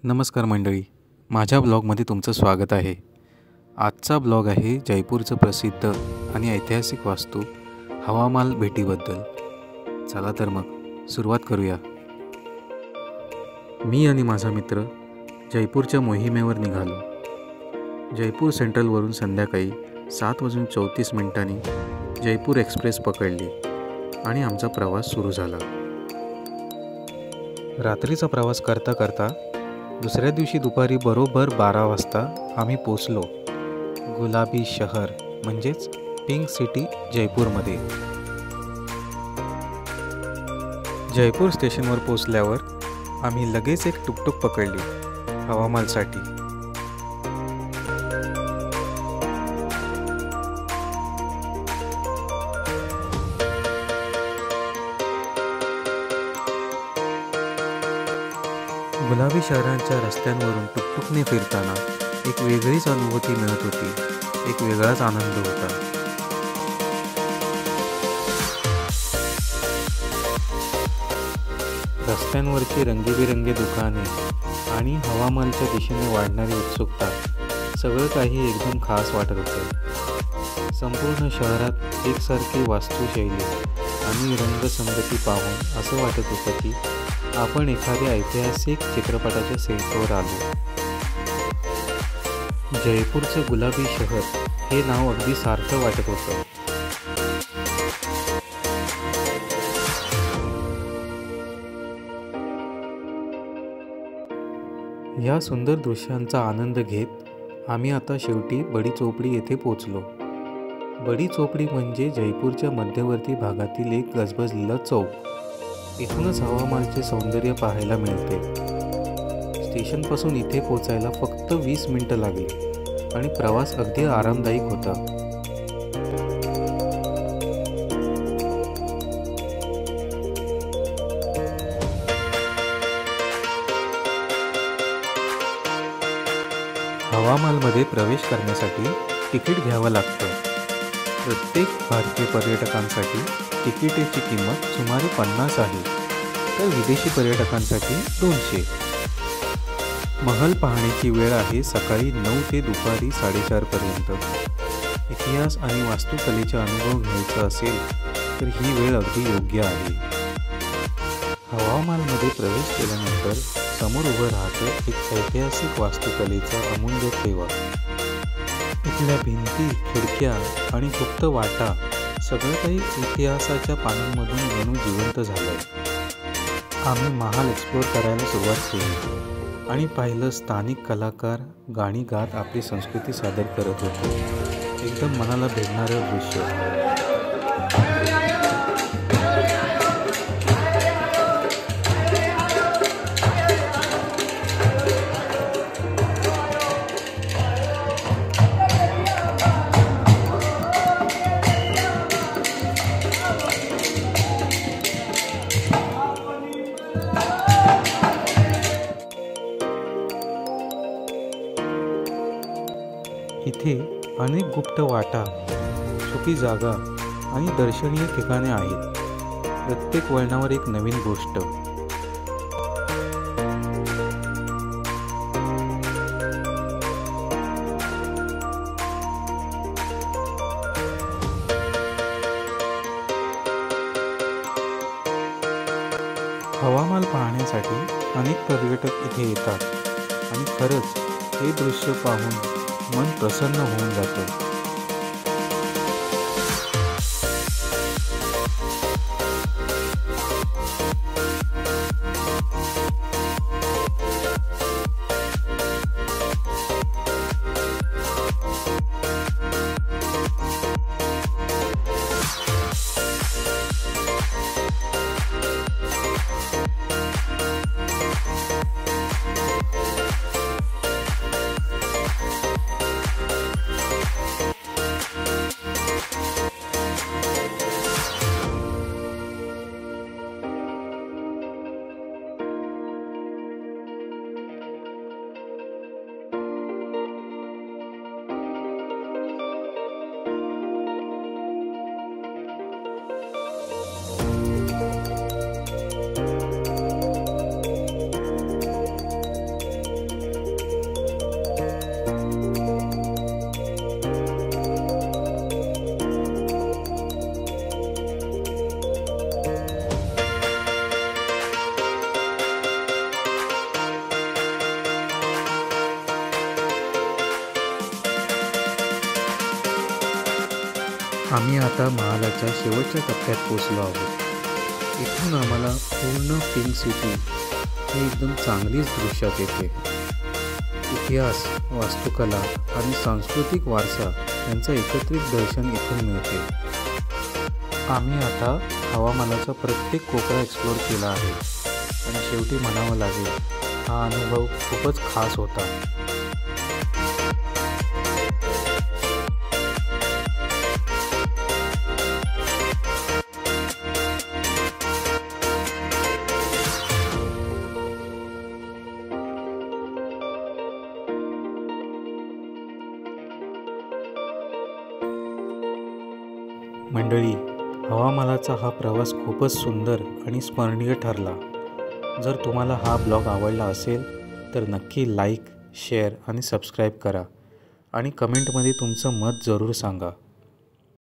नमस्कार मंडळी, माझ्या ब्लॉगमध्ये तुमचं स्वागत आहे। आजचा ब्लॉग आहे जयपूरचं प्रसिद्ध आणि ऐतिहासिक वास्तू हवामाल भेटीबद्दल। चला तर मग सुरुवात करूया। मी आणि माझा मित्र जयपूरच्या मोहिमेवर निघालो। जयपूर सेंट्रलवरून संध्याकाळी 7:34 जयपूर एक्सप्रेस पकडली आणि आमचा प्रवास सुरू झाला। रात्रीचा प्रवास करता करता दुसऱ्या दिवशी दुपारी बरोबर 12 वाजता आम्ही पोचलो गुलाबी शहर म्हणजेच पिंक सिटी जयपूरमध्ये। जयपूर स्टेशनवर पोचल्यावर आम्ही लगेच एक टुकटुक पकडली हवामालसाठी। गुलाबी शहरांच्या रस्त्यांवरून टुकटुकने फिरताना एक वेगळीच अनुभूती मिळत होती, एक वेगळाच आनंद होता। रस्त्यांवरची रंगीबेरंगी दुकाने आणि हवामालच्या दिशेने वाढणारी उत्सुकता, सगळं काही एकदम खास वाटत होतं। संपूर्ण शहरात एकसारखी वास्तुशैली आणि रंगसंगती पाहून असं वाटत होतं की आपण एखाद्या ऐतिहासिक चित्रपटाच्या सेटवर आलो। जयपूरचं गुलाबी शहर हे नाव अगदी सारखं वाटत होतं। या सुंदर दृश्यांचा आनंद घेत आम्ही आता शेवटी बडी चोपडी येथे पोचलो। बडी चोपडी म्हणजे जयपूरच्या मध्यवर्ती भागातील एक गजबजलेला चौक। इथूनच हवामालचे सौंदर्य पाहायला मिळते। स्टेशनपासून इथे पोचायला फक्त 20 मिनिटं लागली आणि प्रवास अगदी आरामदायक होता। हवामालमध्ये प्रवेश करण्यासाठी तिकीट घ्यावं लागतं। प्रत्येक भारतीय पर्यटकांसाठी तिकिटाची किंमत सुमारे 50 आहे, तर विदेशी पर्यटकांसाठी 200। महल पाहण्याची वेळ आहे सकाळी 9 ते दुपारी 4:30 पर्यंत। इतिहास आणि वास्तुकलेचा अनुभव घ्यायचा असेल तर ही वेळ अगदी योग्य आहे। हवामालमध्ये प्रवेश केल्यानंतर समोर उभं राहतं एक ऐतिहासिक वास्तुकलेचा अमूल्य ठेवा। इथल्या भिंती, खिडक्या आणि गुप्त वाटा सगळं काही इतिहासाच्या पानांमधून जणू जिवंत झालंय। आम्ही महाल एक्सप्लोअर करायला सुरुवात केली आणि पाहिलं स्थानिक कलाकार गाणी गात आपली संस्कृती सादर करत होते। एकदम मनाला भिडणारं दृश्य। इथे अनेक गुप्त वाटा, छुपी जागा आणि दर्शनीय ठिकाणे आहेत। प्रत्येक वळणावर एक नवीन गोष्ट। हवामाल पाहण्यासाठी अनेक पर्यटक इथे येतात आणि खरंच हे दृश्य पाहून मन प्रसन्न होऊन जातं। आम्ही आता महालाच्या शेवटच्या टप्प्यात पोचलो आहोत. इथून आम्हाला पूर्ण पिंक सिटी हे एकदम चांगलीच दृश्यात येते. इतिहास, वास्तुकला आणि सांस्कृतिक वारसा यांचं एकत्रित दर्शन इथून मिळते. आम्ही आता हवामानाचा प्रत्येक कोपरा एक्सप्लोअर केला आहे आणि शेवटी म्हणावं लागेल, हा अनुभव खूपच खास होता. मंडळी, हवामानाचा हा प्रवास खूपच सुंदर आणि स्मरणीय ठरला. जर तुम्हाला हा ब्लॉग आवडला असेल तर नक्की लाईक, शेअर आणि सबस्क्राईब करा आणि कमेंटमध्ये तुमचं मत जरूर सांगा.